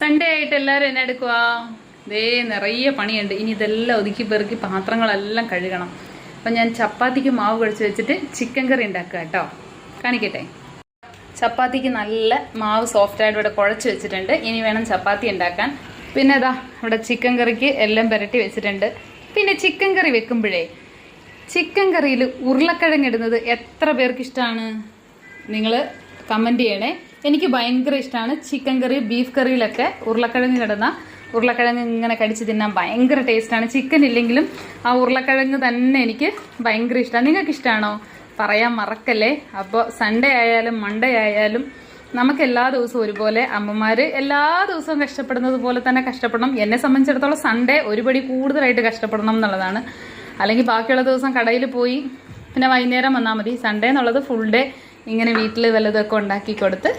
Sunday ആയിട്ട് എല്ലാവരും എന്നെ എടുക്കുവാ. ദേ നിറയെ പണിയുണ്ട്. ഇനി ഇതെല്ലാം ഒതുക്കി പെറുക്കി പാത്രങ്ങളെല്ലാം കഴുകണം. അപ്പം ഞാൻ ചപ്പാത്തിക്ക് മാവ് കുഴച്ച് വെച്ചിട്ട് ചിക്കൻ കറി ഉണ്ടാക്കുക കേട്ടോ. കാണിക്കട്ടെ. ചപ്പാത്തിക്ക് നല്ല മാവ് സോഫ്റ്റായിട്ട് ഇവിടെ കുഴച്ച് വെച്ചിട്ടുണ്ട്. ഇനി വേണം ചപ്പാത്തി ഉണ്ടാക്കാൻ. പിന്നെ ഇതാ ഇവിടെ ചിക്കൻ കറിക്ക് എല്ലാം പുരട്ടി വെച്ചിട്ടുണ്ട്. പിന്നെ ചിക്കൻ കറി വെക്കുമ്പോഴേ ചിക്കൻ കറിയിൽ ഉരുളക്കിഴങ്ങ് ഇടുന്നത് എത്ര പേർക്ക് ഇഷ്ടമാണ്? നിങ്ങൾ കമൻറ്റ് ചെയ്യണേ. എനിക്ക് ഭയങ്കര ഇഷ്ടമാണ് ചിക്കൻ കറി, ബീഫ് കറിയിലൊക്കെ ഉരുളക്കിഴങ്ങ് കിടന്ന ഉരുളക്കിഴങ്ങ് ഇങ്ങനെ കടിച്ച് തിന്നാൻ ഭയങ്കര ടേസ്റ്റാണ്. ചിക്കൻ ഇല്ലെങ്കിലും ആ ഉരുളക്കിഴങ്ങ് തന്നെ എനിക്ക് ഭയങ്കര ഇഷ്ടമാണ്. നിങ്ങൾക്ക് ഇഷ്ടമാണോ? പറയാൻ മറക്കല്ലേ. അപ്പോൾ സൺഡേ ആയാലും മൺഡേ ആയാലും നമുക്ക് എല്ലാ ദിവസവും ഒരുപോലെ അമ്മമാർ എല്ലാ ദിവസവും കഷ്ടപ്പെടുന്നത് പോലെ തന്നെ കഷ്ടപ്പെടണം. എന്നെ സംബന്ധിച്ചിടത്തോളം സൺഡേ ഒരുപടി കൂടുതലായിട്ട് കഷ്ടപ്പെടണം എന്നുള്ളതാണ്. അല്ലെങ്കിൽ ബാക്കിയുള്ള ദിവസം കടയിൽ പോയി പിന്നെ വൈകുന്നേരം വന്നാൽ മതി. സൺഡേ എന്നുള്ളത് ഫുൾ ഡേ ഇങ്ങനെ വീട്ടിൽ വല്ലതൊക്കെ ഉണ്ടാക്കി കൊടുത്ത്